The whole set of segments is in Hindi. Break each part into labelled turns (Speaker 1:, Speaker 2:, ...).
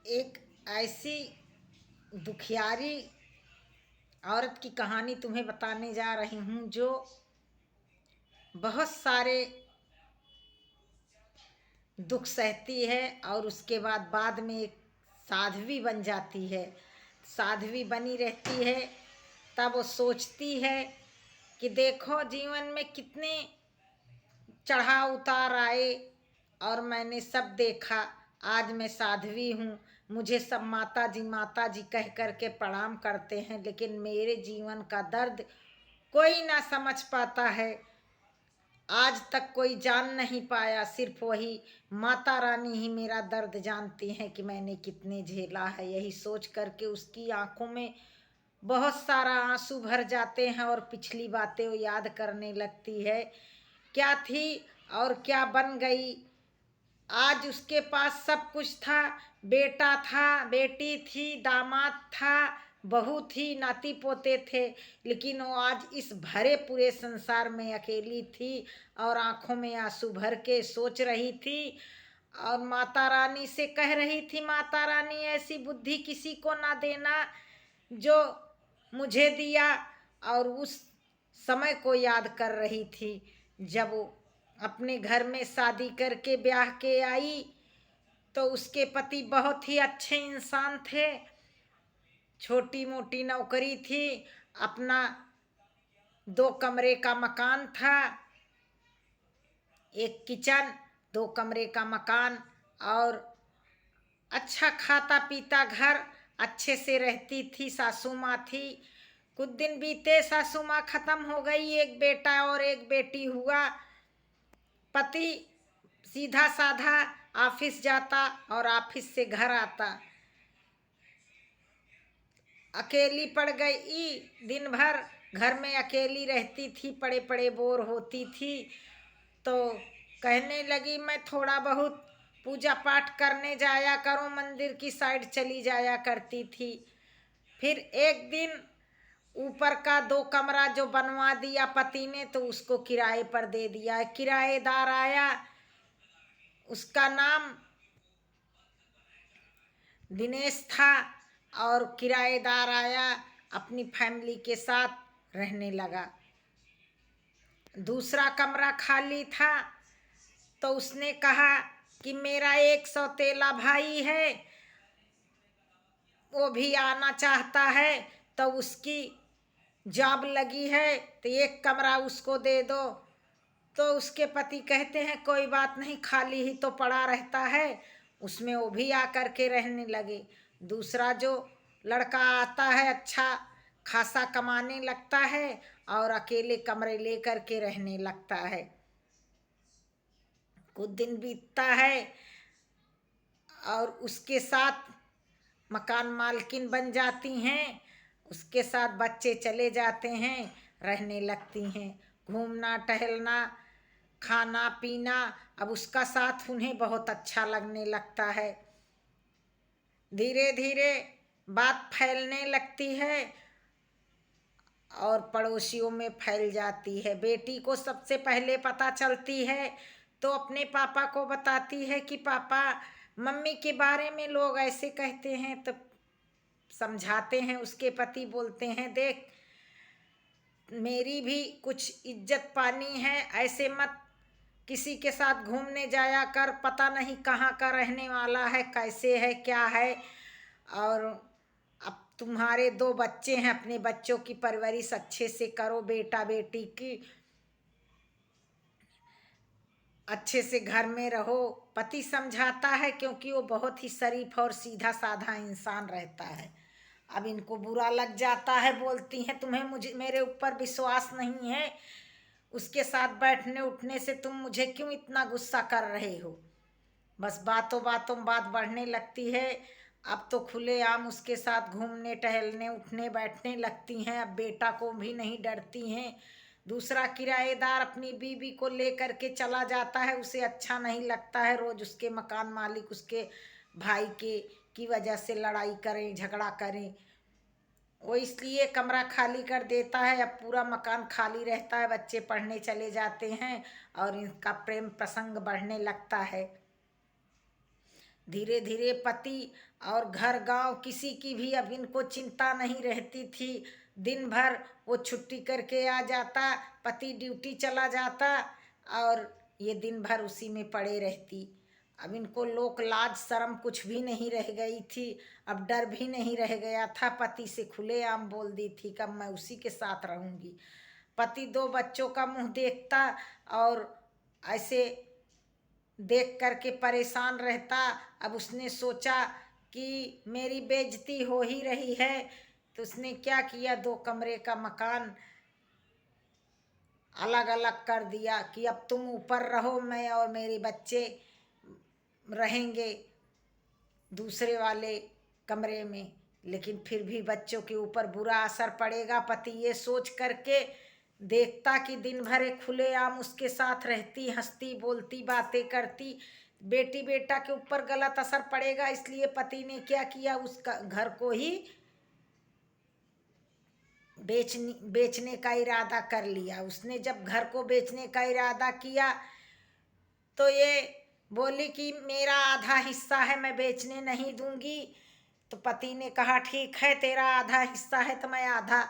Speaker 1: एक ऐसी दुखियारी औरत की कहानी तुम्हें बताने जा रही हूँ जो बहुत सारे दुख सहती है और उसके बाद में एक साध्वी बन जाती है। साध्वी बनी रहती है, तब वो सोचती है कि देखो जीवन में कितने चढ़ाव उतार आए और मैंने सब देखा। आज मैं साध्वी हूँ, मुझे सब माता जी कह करके प्रणाम करते हैं, लेकिन मेरे जीवन का दर्द कोई ना समझ पाता है। आज तक कोई जान नहीं पाया, सिर्फ वही माता रानी ही मेरा दर्द जानती हैं कि मैंने कितने झेला है। यही सोच करके उसकी आंखों में बहुत सारा आंसू भर जाते हैं और पिछली बातें वो याद करने लगती है। क्या थी और क्या बन गई। आज उसके पास सब कुछ था, बेटा था, बेटी थी, दामाद था, बहू थी, नाती पोते थे, लेकिन वो आज इस भरे पूरे संसार में अकेली थी और आंखों में आंसू भर के सोच रही थी और माता रानी से कह रही थी, माता रानी ऐसी बुद्धि किसी को ना देना जो मुझे दिया। और उस समय को याद कर रही थी जब वो अपने घर में शादी करके ब्याह के आई, तो उसके पति बहुत ही अच्छे इंसान थे। छोटी मोटी नौकरी थी, अपना 2 कमरे का मकान था, एक किचन, 2 कमरे का मकान और अच्छा खाता पीता घर, अच्छे से रहती थी। सासू माँ थी। कुछ दिन बीते, सासू माँ खत्म हो गई, एक बेटा और एक बेटी हुआ। पति सीधा साधा ऑफिस जाता और ऑफिस से घर आता। अकेली पड़ गई, दिन भर घर में अकेली रहती थी, पड़े पड़े बोर होती थी। तो कहने लगी मैं थोड़ा बहुत पूजा पाठ करने जाया करूं, मंदिर की साइड चली जाया करती थी। फिर एक दिन ऊपर का 2 कमरा जो बनवा दिया पति ने, तो उसको किराए पर दे दिया। किराएदार आया, उसका नाम दिनेश था और किराएदार आया, अपनी फैमिली के साथ रहने लगा। दूसरा कमरा खाली था, तो उसने कहा कि मेरा एक सौतेला भाई है, वो भी आना चाहता है, तो उसकी जॉब लगी है, तो एक कमरा उसको दे दो। तो उसके पति कहते हैं कोई बात नहीं, खाली ही तो पड़ा रहता है। उसमें वो भी आकर के रहने लगे। दूसरा जो लड़का आता है, अच्छा खासा कमाने लगता है और अकेले कमरे लेकर के रहने लगता है। कुछ दिन बीतता है और उसके साथ मकान मालकिन बन जाती हैं, उसके साथ बच्चे चले जाते हैं, रहने लगती हैं। घूमना टहलना, खाना पीना, अब उसका साथ उन्हें बहुत अच्छा लगने लगता है। धीरे धीरे बात फैलने लगती है और पड़ोसियों में फैल जाती है। बेटी को सबसे पहले पता चलती है, तो अपने पापा को बताती है कि पापा मम्मी के बारे में लोग ऐसे कहते हैं। तो समझाते हैं। उसके पति बोलते हैं देख, मेरी भी कुछ इज्जत पानी है, ऐसे मत किसी के साथ घूमने जाया कर, पता नहीं कहाँ का रहने वाला है, कैसे है क्या है। और अब तुम्हारे 2 बच्चे हैं, अपने बच्चों की परवरिश अच्छे से करो, बेटा बेटी की अच्छे से घर में रहो। पति समझाता है, क्योंकि वो बहुत ही शरीफ और सीधा साधा इंसान रहता है। अब इनको बुरा लग जाता है, बोलती हैं तुम्हें मुझे मेरे ऊपर विश्वास नहीं है, उसके साथ बैठने उठने से तुम मुझे क्यों इतना गुस्सा कर रहे हो। बस बातों बातों में बात बढ़ने लगती है। अब तो खुलेआम उसके साथ घूमने टहलने उठने बैठने लगती हैं। अब बेटा को भी नहीं डरती हैं। दूसरा किराएदार अपनी बीवी को लेकर के चला जाता है, उसे अच्छा नहीं लगता है। रोज उसके मकान मालिक उसके भाई के की वजह से लड़ाई करें झगड़ा करें, वो इसलिए कमरा खाली कर देता है। अब पूरा मकान खाली रहता है, बच्चे पढ़ने चले जाते हैं और इनका प्रेम प्रसंग बढ़ने लगता है। धीरे धीरे पति और घर गांव किसी की भी अब इनको चिंता नहीं रहती थी। दिन भर वो छुट्टी करके आ जाता, पति ड्यूटी चला जाता और ये दिन भर उसी में पड़े रहती। अब इनको लोक लाज शर्म कुछ भी नहीं रह गई थी। अब डर भी नहीं रह गया था। पति से खुलेआम बोल दी थी कि अब मैं उसी के साथ रहूंगी। पति 2 बच्चों का मुंह देखता और ऐसे देख करके परेशान रहता। अब उसने सोचा कि मेरी बेइज्जती हो ही रही है, तो उसने क्या किया, 2 कमरे का मकान अलग अलग कर दिया कि अब तुम ऊपर रहो, मैं और मेरे बच्चे रहेंगे दूसरे वाले कमरे में। लेकिन फिर भी बच्चों के ऊपर बुरा असर पड़ेगा। पति ये सोच करके देखता कि दिन भर एक खुलेआम उसके साथ रहती, हंसती बोलती बातें करती, बेटी बेटा के ऊपर गलत असर पड़ेगा। इसलिए पति ने क्या किया, उसका घर को ही बेचने का इरादा कर लिया। उसने जब घर को बेचने का इरादा किया तो ये बोली कि मेरा आधा हिस्सा है, मैं बेचने नहीं दूंगी। तो पति ने कहा ठीक है, तेरा आधा हिस्सा है तो मैं आधा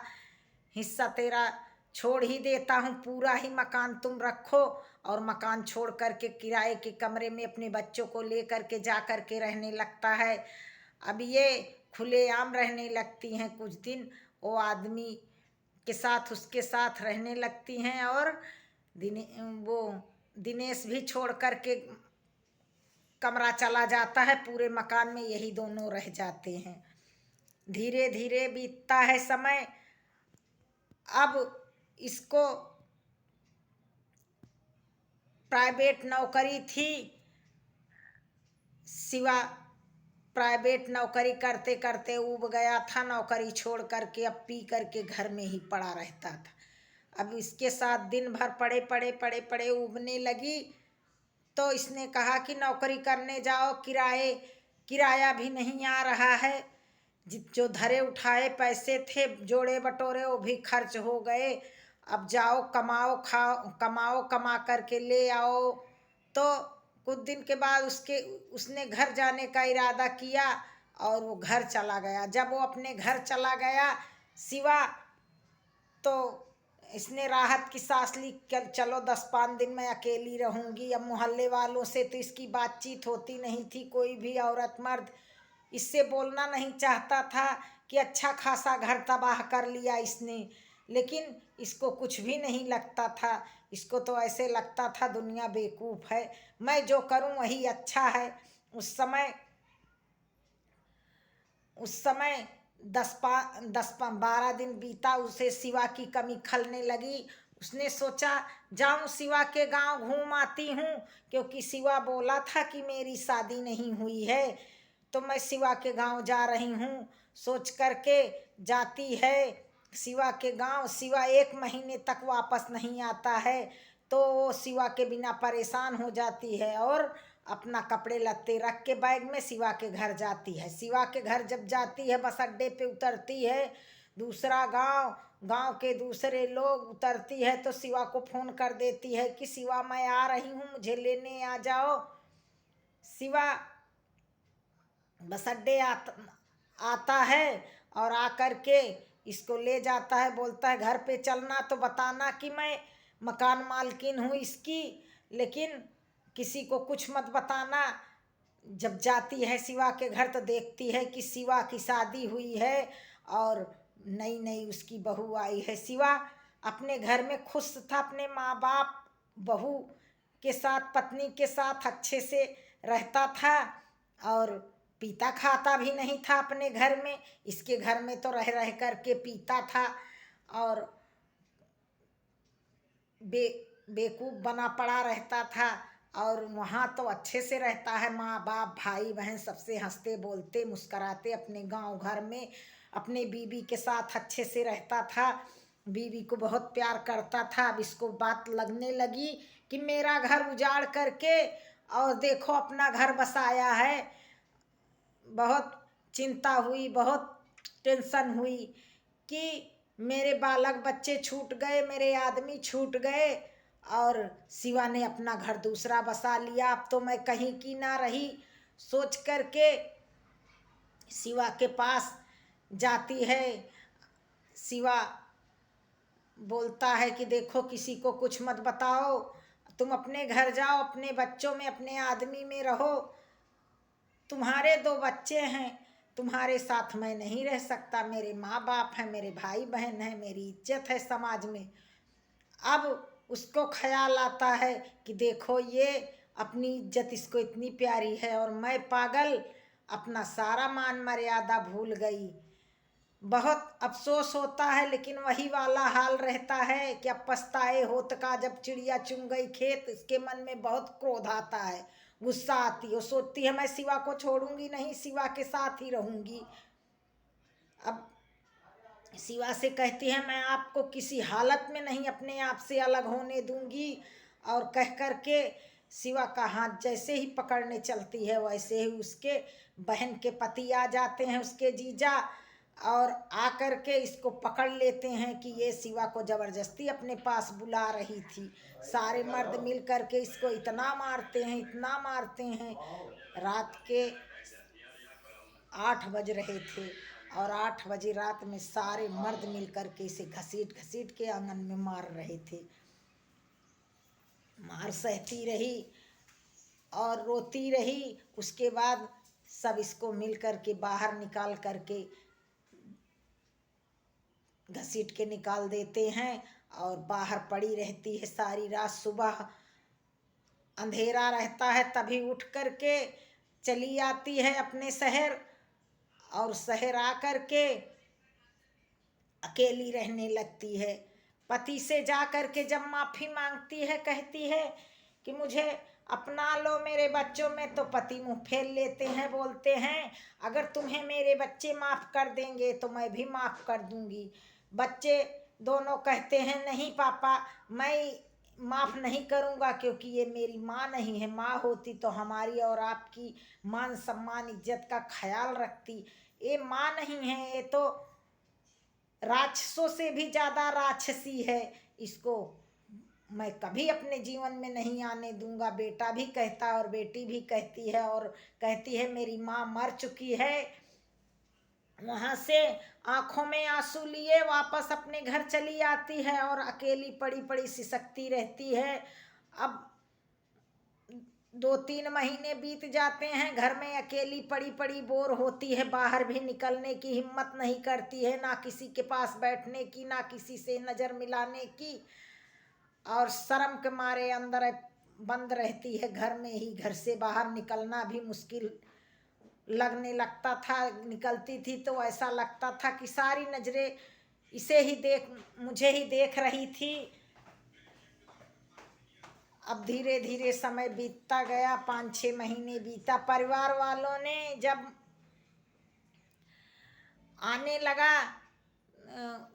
Speaker 1: हिस्सा तेरा छोड़ ही देता हूँ, पूरा ही मकान तुम रखो। और मकान छोड़ करके किराए के कमरे में अपने बच्चों को ले करके जा करके रहने लगता है। अब ये खुलेआम रहने लगती हैं। कुछ दिन वो आदमी के साथ उसके साथ रहने लगती हैं और वो दिनेश भी छोड़ करके कमरा चला जाता है। पूरे मकान में यही दोनों रह जाते हैं। धीरे धीरे बीतता है समय। अब इसको प्राइवेट नौकरी थी। शिवा प्राइवेट नौकरी करते करते ऊब गया था। नौकरी छोड़ करके अब पी करके घर में ही पड़ा रहता था। अब इसके साथ दिन भर पड़े पड़े पड़े पड़े ऊबने लगी। तो इसने कहा कि नौकरी करने जाओ, किराया भी नहीं आ रहा है। जो धरे उठाए पैसे थे जोड़े बटोरे वो भी खर्च हो गए। अब जाओ कमाओ, खाओ, कमाओ, कमा करके ले आओ। तो कुछ दिन के बाद उसने घर जाने का इरादा किया और वो घर चला गया। जब वो अपने घर चला गया शिवा, तो इसने राहत की सांस ली। चलो 10-5 दिन मैं अकेली रहूंगी। अब मोहल्ले वालों से तो इसकी बातचीत होती नहीं थी। कोई भी औरत मर्द इससे बोलना नहीं चाहता था कि अच्छा खासा घर तबाह कर लिया इसने। लेकिन इसको कुछ भी नहीं लगता था। इसको तो ऐसे लगता था दुनिया बेवकूफ़ है, मैं जो करूं वही अच्छा है। उस समय 12 दिन बीता। उसे शिवा की कमी खलने लगी। उसने सोचा जाऊं शिवा के गांव घूम आती हूँ, क्योंकि शिवा बोला था कि मेरी शादी नहीं हुई है। तो मैं शिवा के गांव जा रही हूँ सोच करके जाती है शिवा के गांव। शिवा 1 महीने तक वापस नहीं आता है। तो वो शिवा के बिना परेशान हो जाती है और अपना कपड़े लत्ते रख के बैग में शिवा के घर जाती है। शिवा के घर जब जाती है, बस अड्डे पे उतरती है। दूसरा गांव के दूसरे लोग उतरती है तो शिवा को फोन कर देती है कि शिवा मैं आ रही हूँ, मुझे लेने आ जाओ। शिवा बस अड्डे आता है और आकर के इसको ले जाता है। बोलता है घर पे चलना तो बताना कि मैं मकान मालकिन हूँ इसकी, लेकिन किसी को कुछ मत बताना। जब जाती है शिवा के घर तो देखती है कि शिवा की शादी हुई है और नई नई उसकी बहू आई है। शिवा अपने घर में खुश था, अपने माँ बाप बहू के साथ, पत्नी के साथ अच्छे से रहता था और पीता खाता भी नहीं था अपने घर में। इसके घर में तो रह रह करके पीता था और बेवकूफ़ बना पड़ा रहता था। और वहाँ तो अच्छे से रहता है, माँ बाप भाई बहन सबसे हंसते बोलते मुस्कराते अपने गांव घर में अपने बीवी के साथ अच्छे से रहता था। बीवी को बहुत प्यार करता था। अब इसको बात लगने लगी कि मेरा घर उजाड़ करके और देखो अपना घर बसाया है। बहुत चिंता हुई, बहुत टेंशन हुई कि मेरे बालक बच्चे छूट गए, मेरे आदमी छूट गए। और शिवा ने अपना घर दूसरा बसा लिया। अब तो मैं कहीं की ना रही। सोच करके शिवा के पास जाती है। शिवा बोलता है कि देखो किसी को कुछ मत बताओ, तुम अपने घर जाओ, अपने बच्चों में, अपने आदमी में रहो। तुम्हारे 2 बच्चे हैं, तुम्हारे साथ मैं नहीं रह सकता। मेरे माँ बाप हैं, मेरे भाई बहन हैं, मेरी इज्जत है समाज में। अब उसको ख्याल आता है कि देखो ये अपनी इज्जत इसको इतनी प्यारी है और मैं पागल अपना सारा मान मर्यादा भूल गई। बहुत अफसोस होता है, लेकिन वही वाला हाल रहता है कि अब पछताए होत का, जब चिड़िया चुन गई खेत। इसके मन में बहुत क्रोध आता है, गुस्सा आती है। वो सोचती है मैं शिवा को छोड़ूंगी नहीं, शिवा के साथ ही रहूंगी। अब शिवा से कहती है मैं आपको किसी हालत में नहीं अपने आप से अलग होने दूंगी। और कह करके शिवा का हाथ जैसे ही पकड़ने चलती है, वैसे ही उसके बहन के पति आ जाते हैं, उसके जीजा, और आकर के इसको पकड़ लेते हैं कि ये शिवा को जबरदस्ती अपने पास बुला रही थी। सारे मर्द मिल करके इसको इतना मारते हैं, इतना मारते हैं। रात के 8 बज रहे थे और 8 बजे रात में सारे मर्द मिल करके इसे घसीट घसीट के आंगन में मार रहे थे। मार सहती रही और रोती रही। उसके बाद सब इसको मिल करके बाहर निकाल करके घसीट के निकाल देते हैं और बाहर पड़ी रहती है सारी रात। सुबह अंधेरा रहता है तभी उठ करके चली आती है अपने शहर, और शहर आकर के अकेली रहने लगती है। पति से जा करके जब माफ़ी मांगती है, कहती है कि मुझे अपना लो मेरे बच्चों में, तो पति मुंह फेर लेते हैं, बोलते हैं अगर तुम्हें मेरे बच्चे माफ़ कर देंगे तो मैं भी माफ़ कर दूंगी। बच्चे दोनों कहते हैं नहीं पापा, मैं माफ़ नहीं करूँगा, क्योंकि ये मेरी माँ नहीं है। माँ होती तो हमारी और आपकी मान सम्मान इज्जत का ख्याल रखती। ये माँ नहीं है, ये तो राक्षसों से भी ज़्यादा राक्षसी है। इसको मैं कभी अपने जीवन में नहीं आने दूंगा। बेटा भी कहता और बेटी भी कहती है, और कहती है मेरी माँ मर चुकी है। वहाँ से आंखों में आंसू लिए वापस अपने घर चली आती है और अकेली पड़ी पड़ी सिसकती रहती है। अब 2-3 महीने बीत जाते हैं, घर में अकेली पड़ी पड़ी बोर होती है, बाहर भी निकलने की हिम्मत नहीं करती है, ना किसी के पास बैठने की, ना किसी से नज़र मिलाने की, और शर्म के मारे अंदर बंद रहती है घर में ही। घर से बाहर निकलना भी मुश्किल लगने लगता था। निकलती थी तो ऐसा लगता था कि सारी नज़रें इसे ही मुझे ही देख रही थी। अब धीरे धीरे समय बीतता गया, 5-6 महीने बीता। परिवार वालों ने जब आने लगा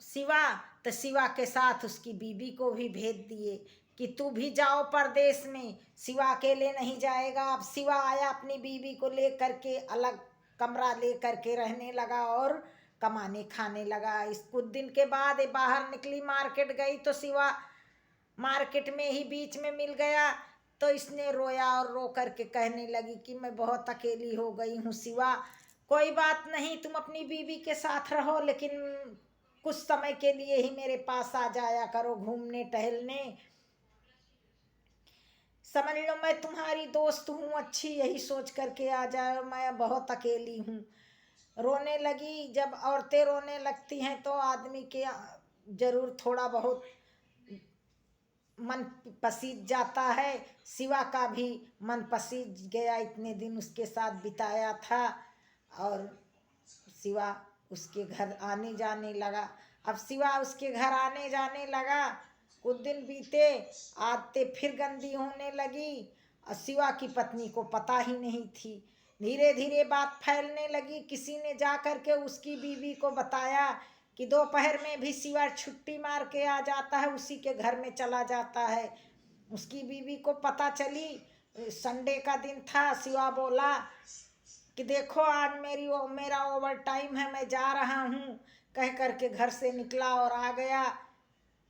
Speaker 1: शिवा, तो शिवा के साथ उसकी बीबी को भी भेज दिए कि तू भी जाओ परदेश में, शिवा अकेले नहीं जाएगा। अब शिवा आया अपनी बीबी को ले करके, अलग कमरा ले करके रहने लगा और कमाने खाने लगा। इस कुछ दिन के बाद ये बाहर निकली, मार्केट गई, तो शिवा मार्केट में ही बीच में मिल गया। तो इसने रोया और रो करके कहने लगी कि मैं बहुत अकेली हो गई हूँ शिवा, कोई बात नहीं, तुम अपनी बीवी के साथ रहो, लेकिन कुछ समय के लिए ही मेरे पास आ जाया करो घूमने टहलने। समझ लो मैं तुम्हारी दोस्त हूँ अच्छी, यही सोच करके आ जाओ, मैं बहुत अकेली हूँ। रोने लगी। जब औरतें रोने लगती हैं तो आदमी के जरूर थोड़ा बहुत मन पसीज जाता है। शिवा का भी मन पसीज गया, इतने दिन उसके साथ बिताया था। और शिवा उसके घर आने जाने लगा। अब शिवा उसके घर आने जाने लगा, कुछ दिन बीते, आदतें फिर गंदी होने लगी और शिवा की पत्नी को पता ही नहीं थी। धीरे धीरे बात फैलने लगी। किसी ने जा कर के उसकी बीवी को बताया कि दोपहर में भी शिवा छुट्टी मार के आ जाता है, उसी के घर में चला जाता है। उसकी बीवी को पता चली, संडे का दिन था। शिवा बोला कि देखो आज मेरा ओवर टाइम है, मैं जा रहा हूँ, कह करके घर से निकला और आ गया।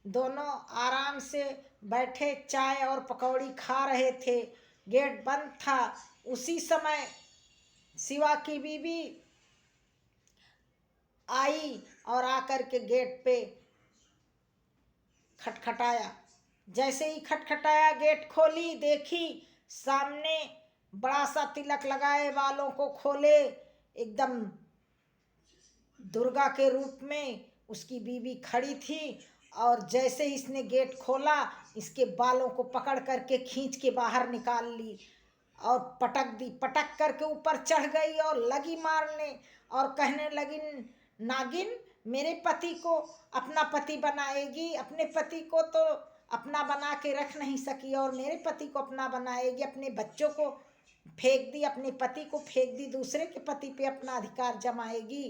Speaker 1: दोनों आराम से बैठे चाय और पकौड़ी खा रहे थे, गेट बंद था। उसी समय शिवा की बीवी आई और आकर के गेट पे खटखटाया। जैसे ही खटखटाया, गेट खोली, देखी सामने बड़ा सा तिलक लगाए, बालों को खोले, एकदम दुर्गा के रूप में उसकी बीवी खड़ी थी। और जैसे ही इसने गेट खोला, इसके बालों को पकड़ करके खींच के बाहर निकाल ली और पटक दी। पटक करके ऊपर चढ़ गई और लगी मारने और कहने लगी, नागिन मेरे पति को अपना पति बनाएगी, अपने पति को तो अपना बना के रख नहीं सकी और मेरे पति को अपना बनाएगी। अपने बच्चों को फेंक दी, अपने पति को फेंक दी, दूसरे के पति पे अपना अधिकार जमाएगी।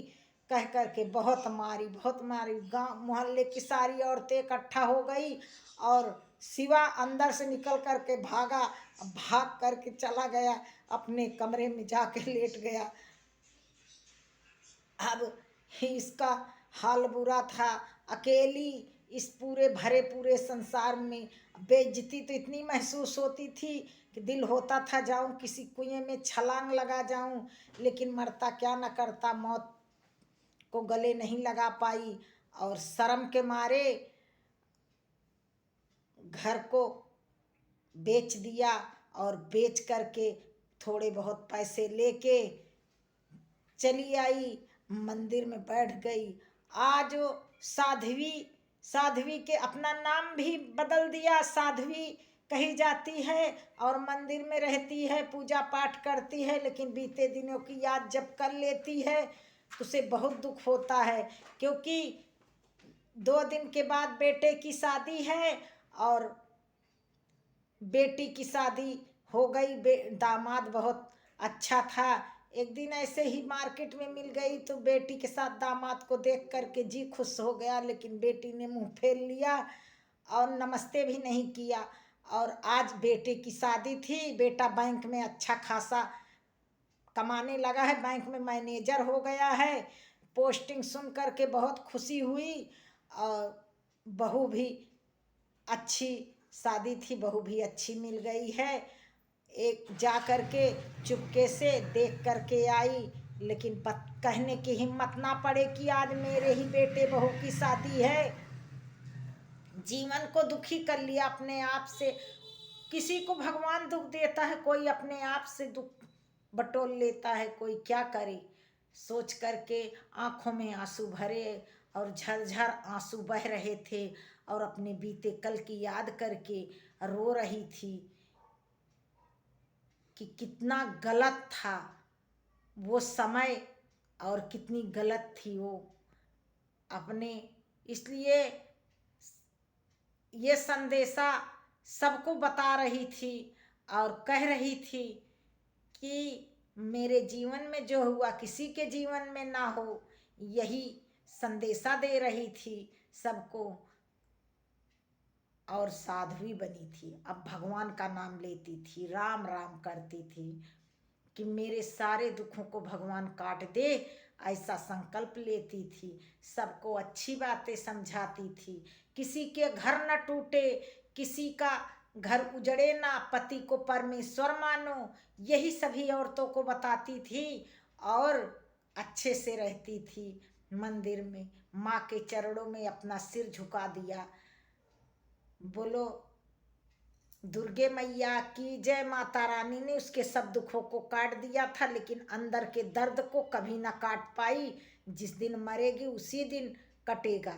Speaker 1: कह करके बहुत मारी, बहुत मारी। गांव मोहल्ले की सारी औरतें इकट्ठा हो गई और शिवा अंदर से निकल करके भागा, भाग करके चला गया, अपने कमरे में जाके लेट गया। अब इसका हाल बुरा था, अकेली इस पूरे भरे पूरे संसार में। बेइज्जती तो इतनी महसूस होती थी कि दिल होता था जाऊं किसी कुएं में छलांग लगा जाऊं, लेकिन मरता क्या न करता, मौत को गले नहीं लगा पाई। और शर्म के मारे घर को बेच दिया और बेच करके थोड़े बहुत पैसे लेके चली आई, मंदिर में बैठ गई। आज वो साध्वी, साध्वी के अपना नाम भी बदल दिया, साध्वी कही जाती है और मंदिर में रहती है, पूजा पाठ करती है, लेकिन बीते दिनों की याद जब कर लेती है उसे बहुत दुख होता है। क्योंकि 2 दिन के बाद बेटे की शादी है और बेटी की शादी हो गई। दामाद बहुत अच्छा था। एक दिन ऐसे ही मार्केट में मिल गई तो बेटी के साथ दामाद को देख करके जी खुश हो गया, लेकिन बेटी ने मुंह फेर लिया और नमस्ते भी नहीं किया। और आज बेटे की शादी थी, बेटा बैंक में अच्छा खासा कमाने लगा है, बैंक में मैनेजर हो गया है। पोस्टिंग सुन करके बहुत खुशी हुई और बहू भी अच्छी, शादी थी, बहू भी अच्छी मिल गई है। एक जा करके चुपके से देख करके आई, लेकिन कहने की हिम्मत ना पड़े कि आज मेरे ही बेटे बहू की शादी है। जीवन को दुखी कर लिया अपने आप से। किसी को भगवान दुख देता है, कोई अपने आप से दुख बटोर लेता है, कोई क्या करे। सोच करके आंखों में आंसू भरे और झरझर आंसू बह रहे थे और अपने बीते कल की याद करके रो रही थी कि कितना गलत था वो समय और कितनी गलत थी वो अपने। इसलिए ये संदेशा सबको बता रही थी और कह रही थी कि मेरे जीवन में जो हुआ किसी के जीवन में ना हो, यही संदेशा दे रही थी सबको। और साध्वी बनी थी, अब भगवान का नाम लेती थी, राम राम करती थी कि मेरे सारे दुखों को भगवान काट दे, ऐसा संकल्प लेती थी। सबको अच्छी बातें समझाती थी, किसी के घर न टूटे, किसी का घर उजड़े ना, पति को परमेश्वर मानो, यही सभी औरतों को बताती थी। और अच्छे से रहती थी। मंदिर में माँ के चरणों में अपना सिर झुका दिया। बोलो दुर्गे मैया की जय। माता रानी ने उसके सब दुखों को काट दिया था, लेकिन अंदर के दर्द को कभी ना काट पाई। जिस दिन मरेगी उसी दिन कटेगा।